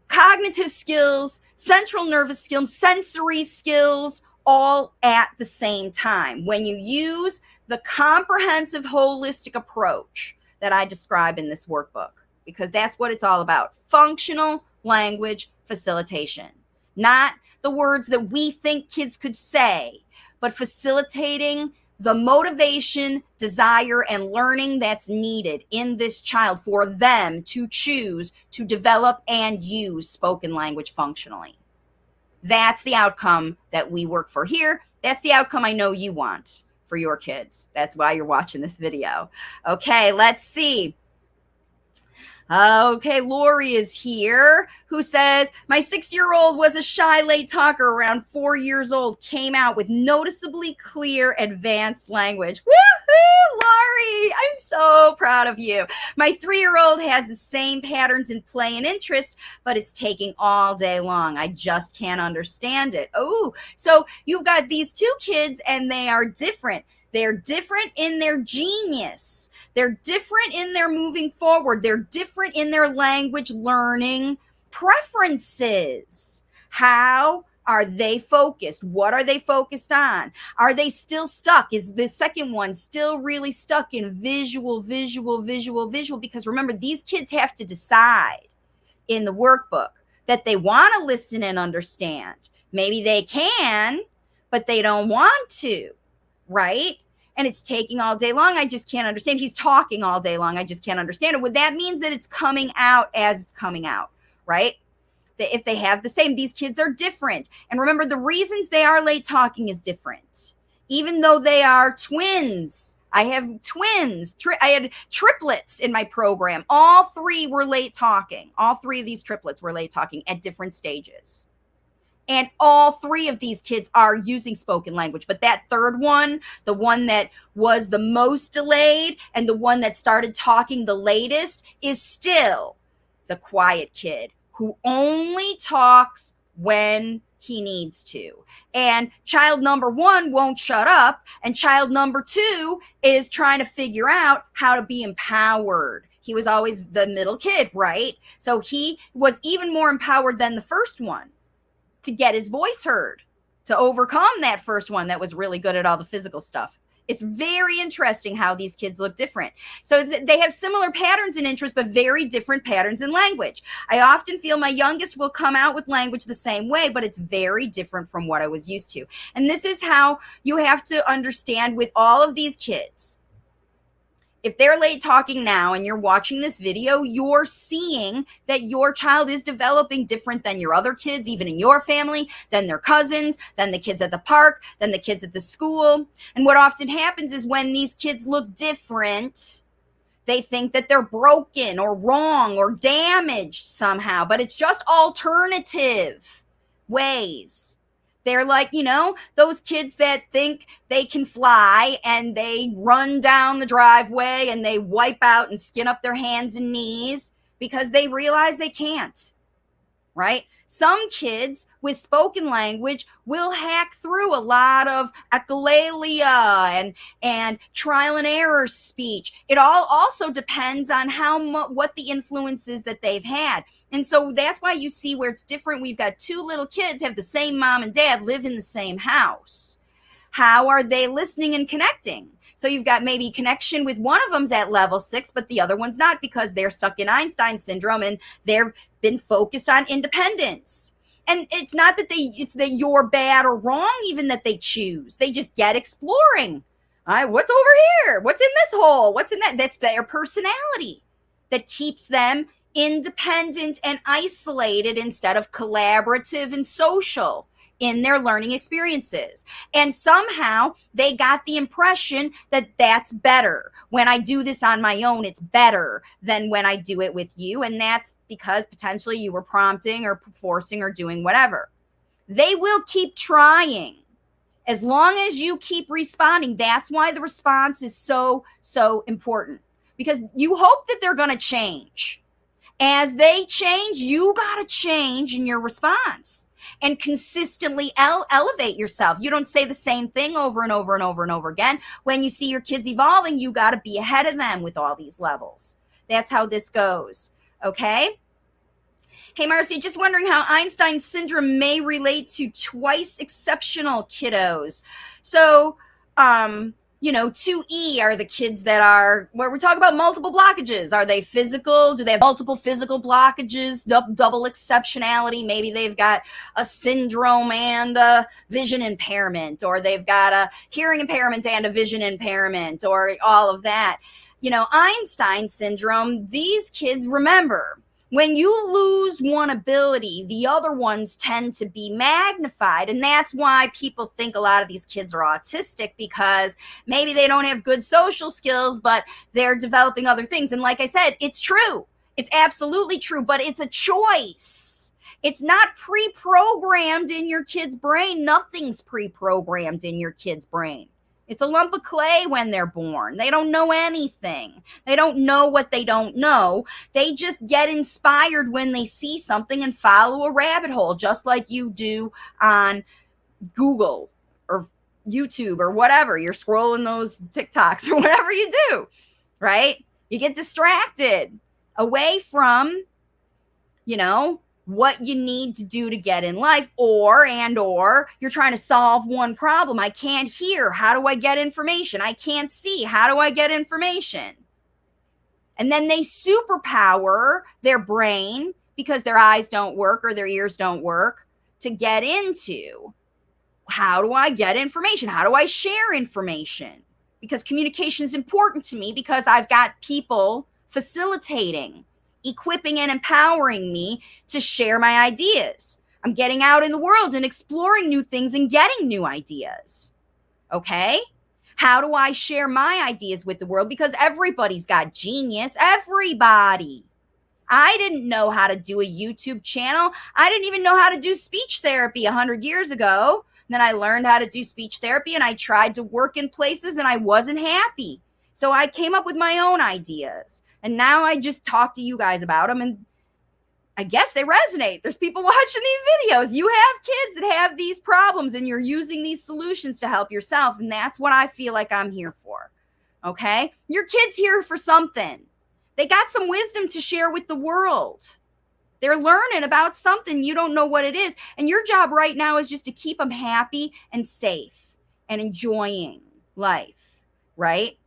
cognitive skills, central nervous skills, sensory skills, all at the same time. When you use the comprehensive holistic approach that I describe in this workbook, because that's what it's all about. Functional language facilitation. Not the words that we think kids could say, but facilitating the motivation, desire, and learning that's needed in this child for them to choose to develop and use spoken language functionally. That's the outcome that we work for here. That's the outcome I know you want for your kids. That's why you're watching this video. Okay, let's see. Okay, Lori is here, who says, my 6-year-old was a shy late talker around 4 years old, came out with noticeably clear advanced language. Woohoo, Lori, I'm so proud of you. My 3-year-old has the same patterns in play and interest, but it's taking all day long. I just can't understand it. Oh, so you've got these two kids and they are different. They're different in their genius. They're different in their moving forward. They're different in their language learning preferences. How are they focused? What are they focused on? Are they still stuck? Is the second one still really stuck in visual? Because remember, these kids have to decide in the workbook that they want to listen and understand. Maybe they can, but they don't want to. Right? And it's taking all day long. I just can't understand. He's talking all day long. I just can't understand it. Well, that means that it's coming out as it's coming out, right? That if they have the same, these kids are different. And remember, the reasons they are late talking is different. Even though they are twins. I have twins. I had triplets in my program. All three were late talking. All three of these triplets were late talking at different stages. And all three of these kids are using spoken language. But that third one, the one that was the most delayed and the one that started talking the latest, is still the quiet kid who only talks when he needs to. And child number 1 won't shut up. And child number 2 is trying to figure out how to be empowered. He was always the middle kid, right? So he was even more empowered than the first one to get his voice heard, to overcome that first one that was really good at all the physical stuff. It's very interesting how these kids look different. So they have similar patterns in interest, but very different patterns in language. I often feel my youngest will come out with language the same way, but it's very different from what I was used to. And this is how you have to understand with all of these kids. If they're late talking now and you're watching this video, you're seeing that your child is developing different than your other kids, even in your family, than their cousins, than the kids at the park, than the kids at the school. And what often happens is when these kids look different, they think that they're broken or wrong or damaged somehow, but it's just alternative ways. They're like, those kids that think they can fly and they run down the driveway and they wipe out and skin up their hands and knees because they realize they can't, right? Some kids with spoken language will hack through a lot of echolalia and trial and error speech. It all also depends on what the influence is that they've had. And so that's why you see where it's different. We've got 2 little kids, have the same mom and dad, live in the same house. How are they listening and connecting? So you've got maybe connection with one of them's at level 6, but the other one's not because they're stuck in Einstein syndrome and they've been focused on independence. And it's not that it's that you're bad or wrong even that they choose. They just get exploring. What's over here? What's in this hole? What's in that? That's their personality that keeps them independent and isolated instead of collaborative and social in their learning experiences. And somehow they got the impression that that's better. When I do this on my own, it's better than when I do it with you. And that's because potentially you were prompting or forcing or doing whatever. They will keep trying as long as you keep responding. That's why the response is so, so important, because you hope that they're going to change. As they change, you got to change in your response and consistently elevate yourself. You don't say the same thing over and over and over and over again. When you see your kids evolving, you got to be ahead of them with all these levels. That's how this goes. Okay? Hey, Marci, just wondering how Einstein syndrome may relate to twice exceptional kiddos. So, 2E are the kids that are, where we talk about multiple blockages. Are they physical? Do they have multiple physical blockages? Double exceptionality? Maybe they've got a syndrome and a vision impairment, or they've got a hearing impairment and a vision impairment, or all of that. Einstein syndrome, these kids, remember, when you lose one ability, the other ones tend to be magnified. And that's why people think a lot of these kids are autistic, because maybe they don't have good social skills, but they're developing other things. And like I said, it's true. It's absolutely true, but it's a choice. It's not pre-programmed in your kid's brain. Nothing's pre-programmed in your kid's brain. It's a lump of clay when they're born. They don't know anything. They don't know what they don't know. They just get inspired when they see something and follow a rabbit hole, just like you do on Google or YouTube or whatever. You're scrolling those TikToks or whatever you do, right? You get distracted away from, what you need to do to get in life, or you're trying to solve one problem. I can't hear. How do I get information? I can't see. How do I get information? And then they superpower their brain because their eyes don't work or their ears don't work to get into, how do I get information? How do I share information? Because communication is important to me, because I've got people facilitating, equipping and empowering me to share my ideas. I'm getting out in the world and exploring new things and getting new ideas. Okay? How do I share my ideas with the world? Because everybody's got genius. Everybody. I didn't know how to do a YouTube channel. I didn't even know how to do speech therapy 100 years ago. And then I learned how to do speech therapy, and I tried to work in places and I wasn't happy. So I came up with my own ideas. And now I just talk to you guys about them, and I guess they resonate. There's people watching these videos. You have kids that have these problems, and you're using these solutions to help yourself. And that's what I feel like I'm here for. Okay? Your kid's here for something. They got some wisdom to share with the world. They're learning about something. You don't know what it is. And your job right now is just to keep them happy and safe and enjoying life, right?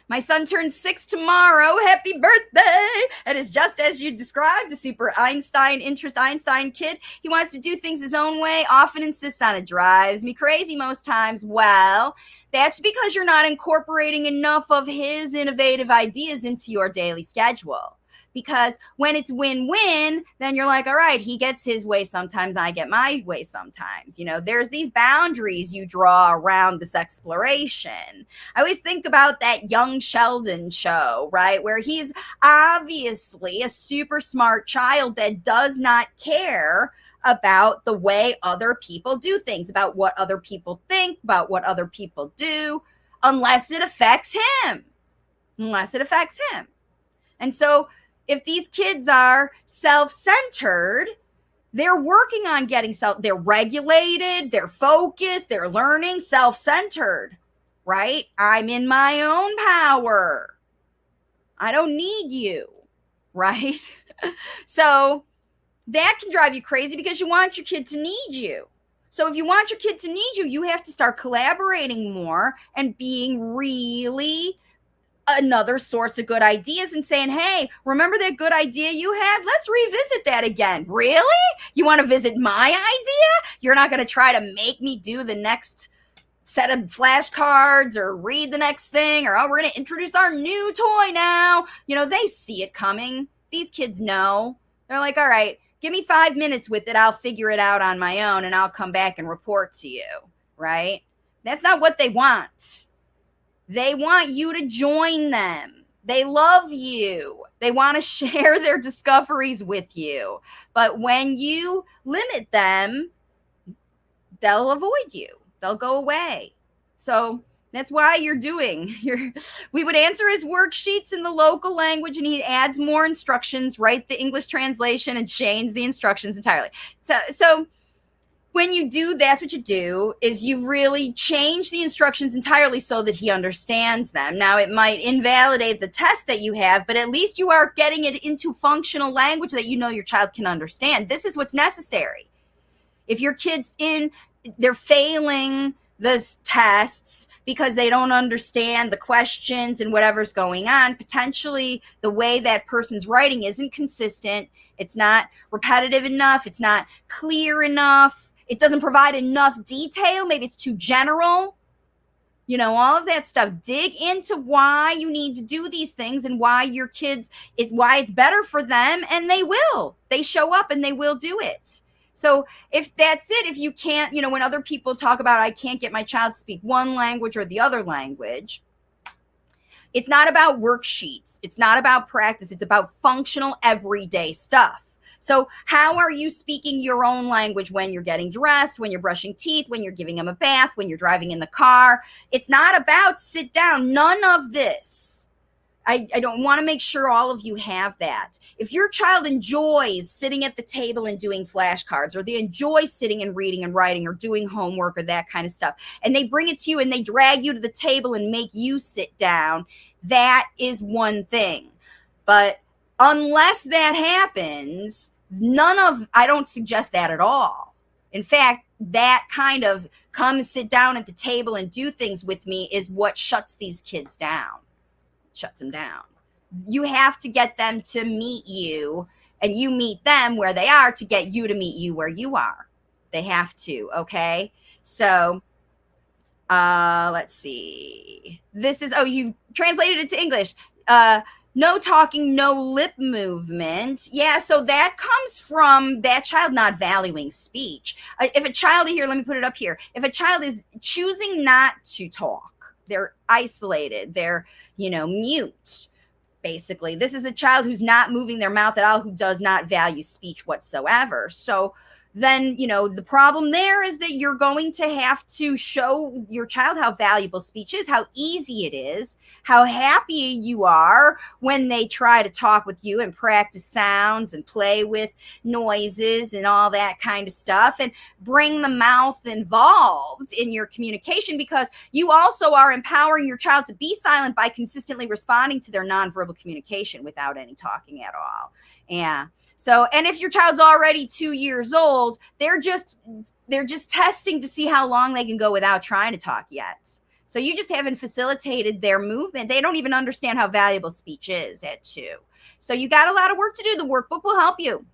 My son turns 6 tomorrow. Happy birthday. It is just as you described, a super Einstein kid. He wants to do things his own way, often insists on it. Drives me crazy most times. Well, that's because you're not incorporating enough of his innovative ideas into your daily schedule. Because when it's win-win, then you're like, all right, he gets his way sometimes, I get my way sometimes. There's these boundaries you draw around this exploration. I always think about that Young Sheldon show, right? Where he's obviously a super smart child that does not care about the way other people do things, about what other people think, about what other people do, unless it affects him. And so if these kids are self-centered, they're working on getting they're regulated, they're focused, they're learning, self-centered, right? I'm in my own power. I don't need you, right? So that can drive you crazy because you want your kid to need you. So if you want your kid to need you, you have to start collaborating more and being really another source of good ideas and saying, hey, remember that good idea you had? Let's revisit that again. Really? You want to visit my idea? You're not going to try to make me do the next set of flashcards or read the next thing, or, oh, we're going to introduce our new toy now. They see it coming. These kids know. They're like, all right, give me 5 minutes with it. I'll figure it out on my own and I'll come back and report to you, right? That's not what they want. They want you to join them. They love you. They want to share their discoveries with you. But when you limit them, they'll avoid you. They'll go away. So that's why we would answer his worksheets in the local language and he adds more instructions, write the English translation and change the instructions entirely. So when you do, that's what you do, is you really change the instructions entirely so that he understands them. Now, it might invalidate the test that you have, but at least you are getting it into functional language that your child can understand. This is what's necessary. If your kid's they're failing the tests because they don't understand the questions and whatever's going on, potentially the way that person's writing isn't consistent. It's not repetitive enough. It's not clear enough. It doesn't provide enough detail. Maybe it's too general. All of that stuff. Dig into why you need to do these things and why your kids, why it's better for them, and they will. They show up and they will do it. So if that's it, if you can't, when other people talk about, I can't get my child to speak one language or the other language, it's not about worksheets. It's not about practice. It's about functional everyday stuff. So how are you speaking your own language when you're getting dressed, when you're brushing teeth, when you're giving them a bath, when you're driving in the car? It's not about sit down. None of this. I don't want to make sure all of you have that. If your child enjoys sitting at the table and doing flashcards, or they enjoy sitting and reading and writing or doing homework or that kind of stuff, and they bring it to you and they drag you to the table and make you sit down, that is one thing. But unless that happens, I don't suggest that at all. In fact, that kind of come sit down at the table and do things with me is what shuts these kids down. Shuts them down. You have to get them to meet you, and you meet them where they are to get you to meet you where you are. They have to, okay? So, let's see. This is, you translated it to English. No talking, no lip movement. Yeah, so that comes from that child not valuing speech. If a child here, let me put it up here. If a child is choosing not to talk, they're isolated, they're, mute, basically. This is a child who's not moving their mouth at all, who does not value speech whatsoever. So then, the problem there is that you're going to have to show your child how valuable speech is, how easy it is, how happy you are when they try to talk with you and practice sounds and play with noises and all that kind of stuff, and bring the mouth involved in your communication, because you also are empowering your child to be silent by consistently responding to their nonverbal communication without any talking at all. Yeah. So, and if your child's already 2 years old, they're just testing to see how long they can go without trying to talk yet. So you just haven't facilitated their movement. They don't even understand how valuable speech is at 2. So you got a lot of work to do. The workbook will help you.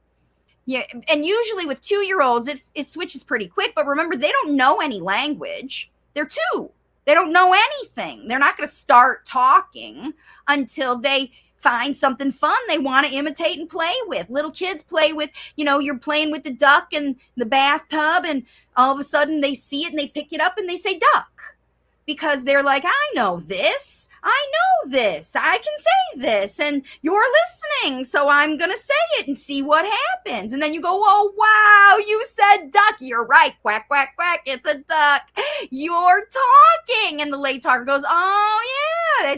Yeah, and usually with 2-year-olds, it switches pretty quick. But remember, they don't know any language. They're 2. They don't know anything. They're not going to start talking until they find something fun they want to imitate and play with. Little kids play with, you're playing with the duck in the bathtub, and all of a sudden they see it and they pick it up and they say duck, because they're like, I know this. I know this. I can say this, and you're listening, so I'm going to say it and see what happens. And then you go, oh, wow, you said duck. You're right. Quack, quack, quack. It's a duck. You're talking. And the late talker goes, oh, yeah,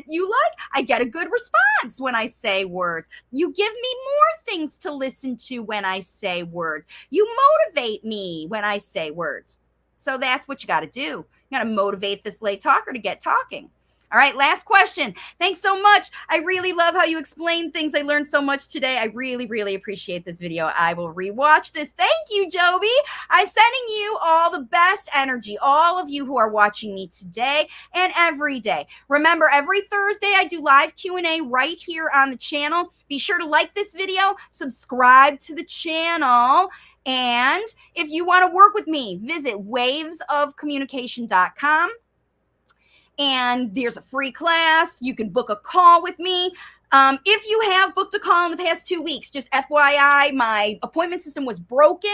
I get a good response when I say words. You give me more things to listen to when I say words. You motivate me when I say words. So that's what you got to do. You got to motivate this late talker to get talking. All right, last question. Thanks so much. I really love how you explain things. I learned so much today. I really, really appreciate this video. I will rewatch this. Thank you, Joby. I'm sending you all the best energy, all of you who are watching me today and every day. Remember, every Thursday I do live Q&A right here on the channel. Be sure to like this video, subscribe to the channel, and if you want to work with me, visit wavesofcommunication.com. And there's a free class. You can book a call with me. If you have booked a call in the past 2 weeks, just FYI, my appointment system was broken.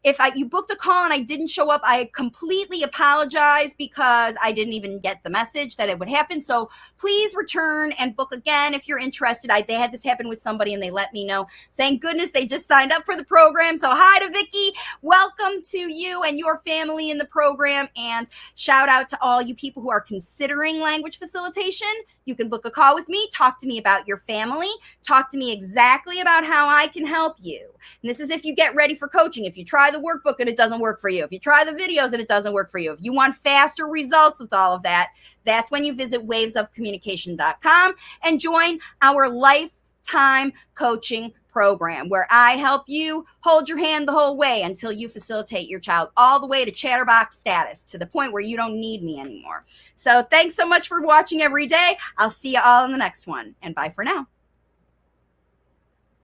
If you booked a call and I didn't show up, I completely apologize because I didn't even get the message that it would happen. So please return and book again if you're interested. They had this happen with somebody and they let me know. Thank goodness they just signed up for the program. So hi to Vicky. Welcome to you and your family in the program. And shout out to all you people who are considering language facilitation. You can book a call with me, talk to me about your family, talk to me exactly about how I can help you. And this is if you get ready for coaching. If you try the workbook and it doesn't work for you, if you try the videos and it doesn't work for you, if you want faster results with all of that, that's when you visit wavesofcommunication.com and join our lifetime coaching program where I help you hold your hand the whole way until you facilitate your child all the way to chatterbox status, to the point where you don't need me anymore. So thanks so much for watching every day. I'll see you all in the next one, and bye for now.